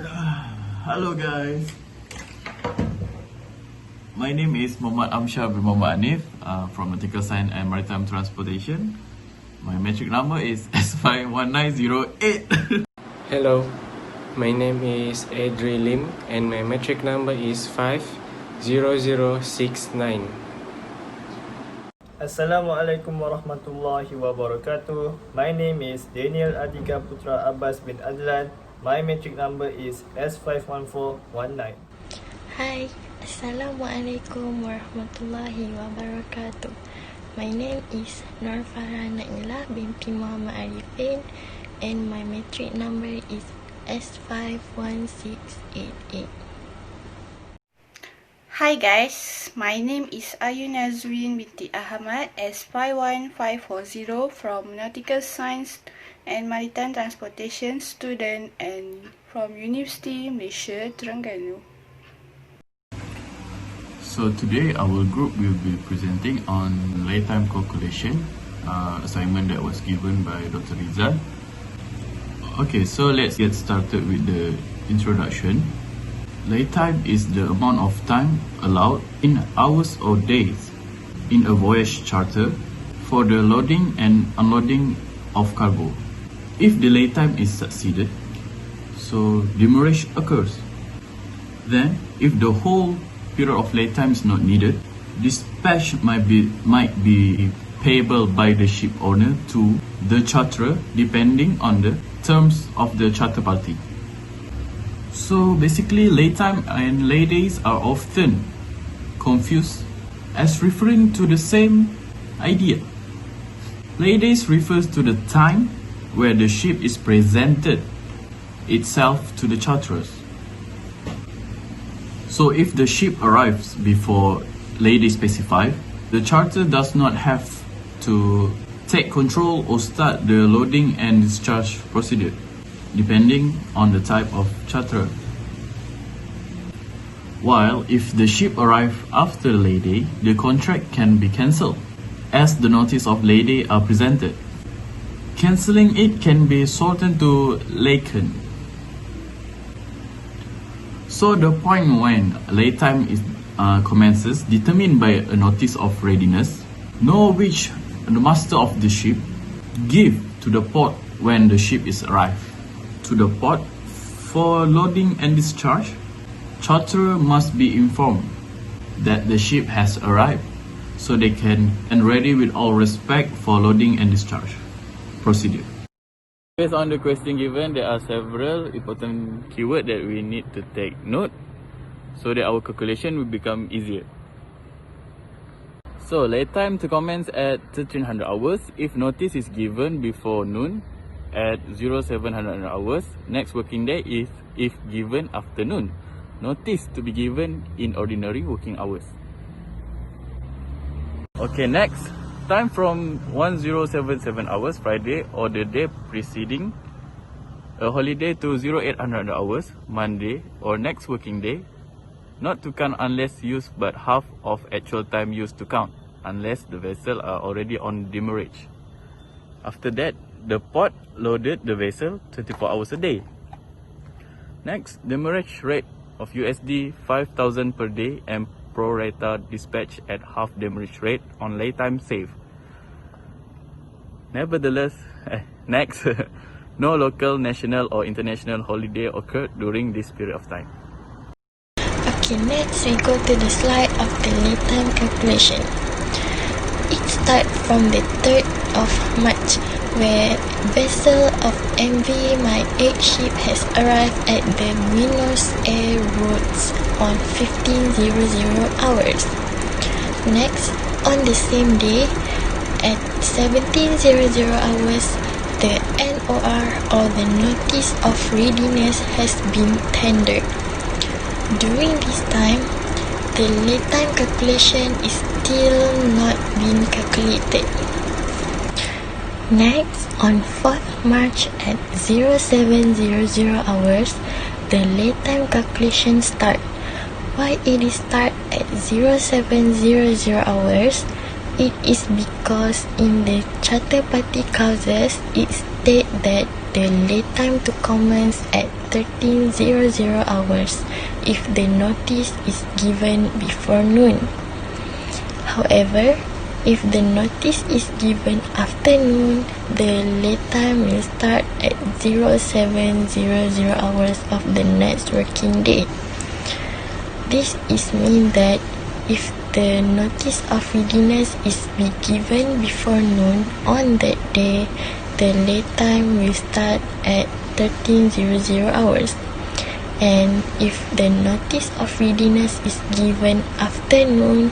Hello guys, my name is Muhammad Amshar bin Muhammad Anif from Nautical Science and Maritime Transportation. My metric number is S51908. Hello, my name is Adri Lim and my metric number is 50069. Assalamualaikum warahmatullahi wabarakatuh. My name is Daniel Adika Putra Abbas bin Adlan. My metric number is S51419. Hi, Assalamualaikum warahmatullahi wabarakatuh. My name is Nur Farah Na'ilah binti Muhammad Arifin and my metric number is S51688. Hi guys, my name is Ayu Nazrin binti Ahmad S51540 from Nautical Science and Maritime Transportation student and from University Malaysia Terengganu. So today our group will be presenting on laytime calculation assignment that was given by Dr. Rizal. Okay, so let's get started with the introduction. Laytime is the amount of time allowed in hours or days in a voyage charter for the loading and unloading of cargo. If the laytime is succeeded, so demurrage occurs. Then, if the whole period of laytime is not needed, dispatch might be payable by the ship owner to the charterer depending on the terms of the charter party. So basically, laytime and lay days are often confused as referring to the same idea. Lay days refers to the time where the ship is presented itself to the charterers. So if the ship arrives before lay day specified, the charter does not have to take control or start the loading and discharge procedure, depending on the type of charter. While if the ship arrives after lay day, the contract can be cancelled as the notice of lay day are presented. Cancelling it can be shortened to laycan. So the point when laytime is commences determined by a notice of readiness, know which the master of the ship give to the port when the ship is arrived. To the port for loading and discharge, charterer must be informed that the ship has arrived so they can and ready with all respect for loading and discharge procedure. Based on the question given, there are several important keywords that we need to take note so that our calculation will become easier. So, laytime to commence at 1300 hours if notice is given before noon at 0700 hours. Next working day is if given afternoon. Notice to be given in ordinary working hours. Okay, next. Time from 1077 hours Friday or the day preceding a holiday to 0800 hours Monday or next working day. Not to count unless used but half of actual time used to count unless the vessel are already on demurrage. After that, the port loaded the vessel 24 hours a day. Next, demurrage rate of USD 5,000 per day and pro rata dispatch at half demurrage rate on laytime safe. Nevertheless, next, no local, national or international holiday occurred during this period of time. Okay, next we go to the slide of the laytime calculation. It starts from the 3rd of March where vessel of MV My 8 ship has arrived at the Buenos Aires roads on 1500 hours. Next, on the same day, at 1700 hours, the NOR or the Notice of Readiness has been tendered. During this time, the laytime calculation is still not being calculated. Next, on 4th March at 0700 hours, the laytime calculation start. Why it is start at 0700 hours? It is because in the charter party clauses it states that the late time to commence at 13:00 hours if the notice is given before noon. However, if the notice is given after noon, the late time will start at 07:00 hours of the next working day. This is mean that if the notice of readiness is be given before noon on that day, the late time will start at 13:00 hours. And if the notice of readiness is given after noon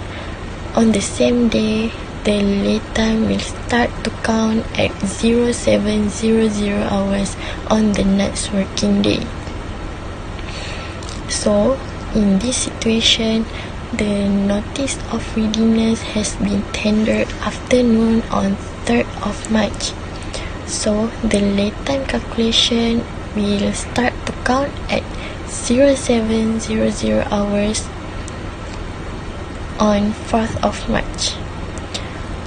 on the same day, the late time will start to count at 07:00 hours on the next working day. So, in this situation, the notice of readiness has been tendered after noon on 3rd of March. So, the late time calculation will start to count at 07:00 hours on 4th of March.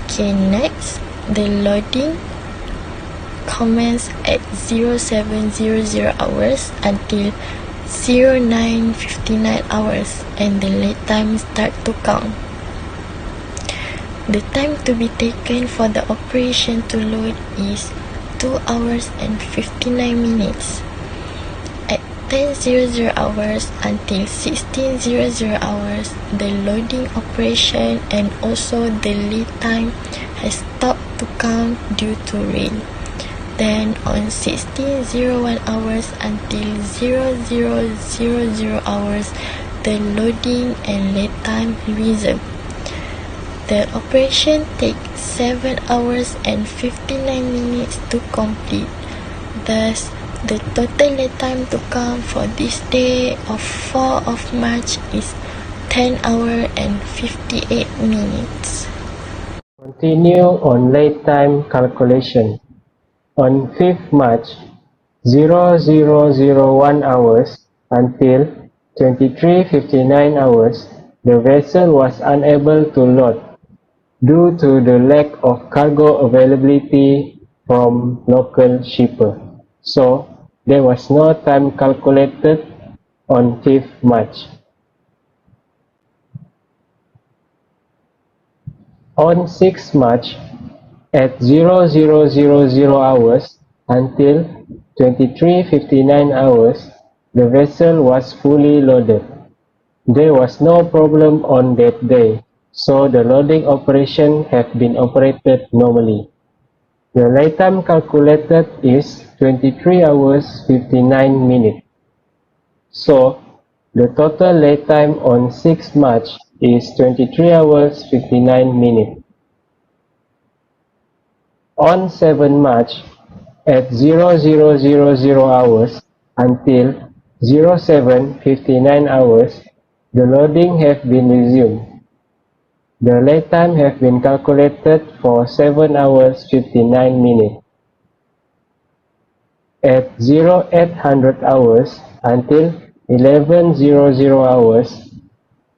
Okay, next, the loading commence at 07:00 hours until 09:59 hours, and the late time start to count. The time to be taken for the operation to load is 2 hours and 59 minutes. At 10:00 hours until 16:00 hours, the loading operation and also the lead time has stopped to count due to rain. Then on 16:01 hours until 00:00 hours, the loading and lead time resume. The operation takes 7 hours and 59 minutes to complete. Thus, the total lead time to count for this day of 4 of March is 10 hours and 58 minutes. Continue on late time calculation. On 5th March, 00:01 hours until 23:59 hours, the vessel was unable to load due to the lack of cargo availability from local shipper. So, there was no time calculated on 5th March. On 6th March, at 00:00 hours until 23:59 hours, the vessel was fully loaded. There was no problem on that day, so the loading operation have been operated normally. The late time calculated is 23 hours 59 minutes. So, the total late time on 6 March is 23 hours 59 minutes. On 7 March, at 00:00 hours until 07:59 hours, the loading have been resumed. The late time have been calculated for 7 hours 59 minutes. At 0800 hours until 11:00 hours,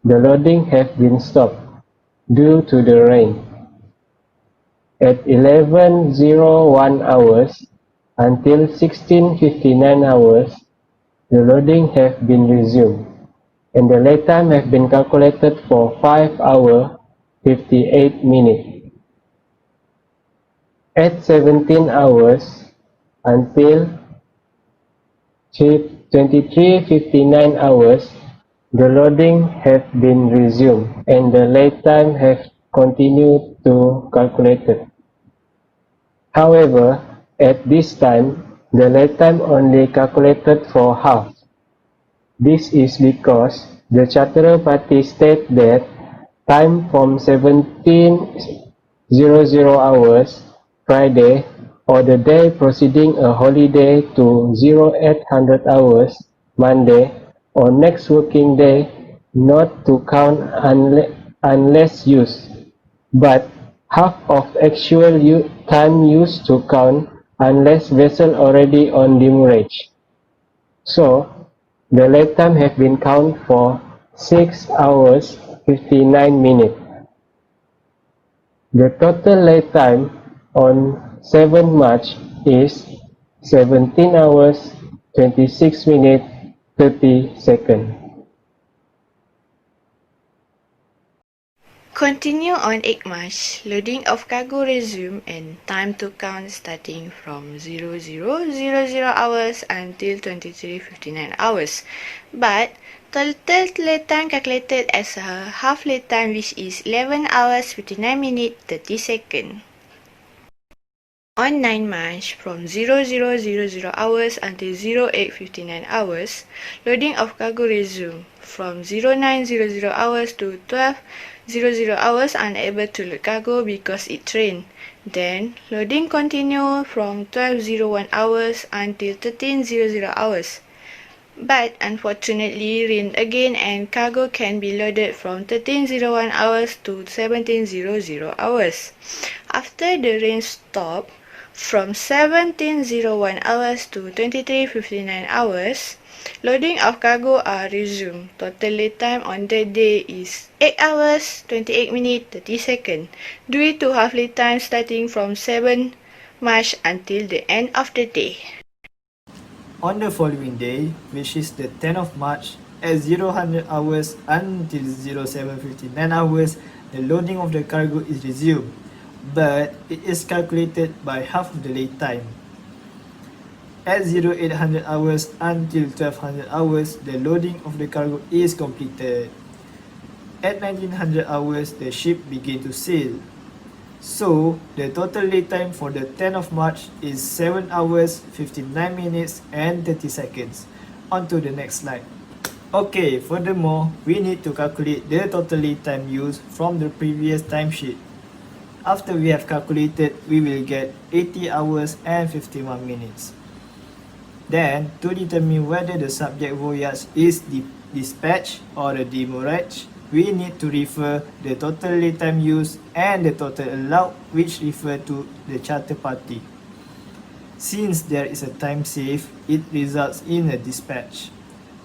the loading have been stopped due to the rain. At 11:01 hours until 16:59 hours, the loading have been resumed, and the late time have been calculated for 5 hours 58 minutes. At 17 hours until 23:59 hours, the loading have been resumed, and the late time have continued to calculated. However, at this time, the late time only calculated for half. This is because the charterer party state that time from 17:00 hours Friday or the day preceding a holiday to 0800 hours Monday or next working day not to count unless used, but half of actual time used to count unless vessel already on demurrage. So, the late time have been counted for 6 hours 59 minutes. The total late time on 7 March is 17 hours, 26 minutes, 30 seconds. Continue on 8 March. Loading of cargo resume and time to count starting from 0000 hours until 23:59 hours. But total lead time calculated as a half lead time, which is 11 hours 59 minutes 30 seconds. On 9 March, from 0000 hours until 08:59 hours, loading of cargo resume. From 09:00 hours to 12:00 hours, unable to load cargo because it rained. Then, loading continue from 12:01 hours until 13:00 hours. But unfortunately, rained again and cargo can be loaded from 13:01 hours to 17:00 hours. After the rain stopped, from 17:01 hours to 23:59 hours, loading of cargo are resumed. Total lead time on that day is 8 hours, 28 minutes, 30 seconds, due to half lead time starting from 7 March until the end of the day. On the following day, which is the 10th of March, at 0000 hours until 07:59 hours, the loading of the cargo is resumed, but it is calculated by half of the lead time. At 0800 hours until 1200 hours, the loading of the cargo is completed. At 1900 hours, the ship begin to sail. So, the total lead time for the 10th of March is 7 hours, 59 minutes and 30 seconds. On to the next slide. Okay, furthermore, we need to calculate the total lead time used from the previous timesheet. After we have calculated, we will get 80 hours and 51 minutes. Then, to determine whether the subject voyage is dispatch or a demurrage, we need to refer the total lead time used and the total allowed, which refer to the charter party. Since there is a time save, it results in a dispatch.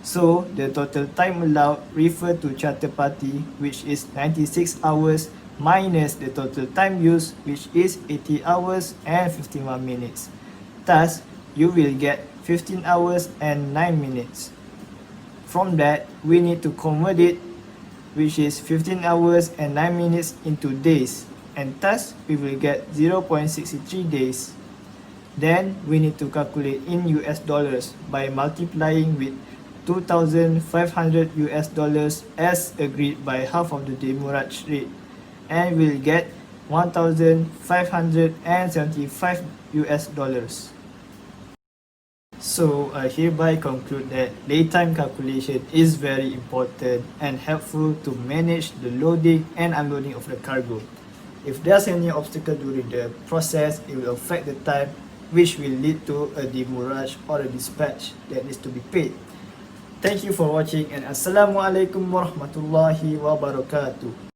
So, the total time allowed refer to charter party, which is 96 hours minus the total time used, which is 80 hours and 51 minutes. Thus, you will get 15 hours and 9 minutes. From that, we need to convert it, which is 15 hours and 9 minutes into days, and thus we will get 0.63 days. Then, we need to calculate in US dollars by multiplying with 2,500 US dollars as agreed by half of the demurrage rate, and we'll get 1,575 US dollars. So, I hereby conclude that lead time calculation is very important and helpful to manage the loading and unloading of the cargo. If there's any obstacle during the process, it will affect the time, which will lead to a demurrage or a dispatch that needs to be paid. Thank you for watching, and Assalamualaikum warahmatullahi wabarakatuh.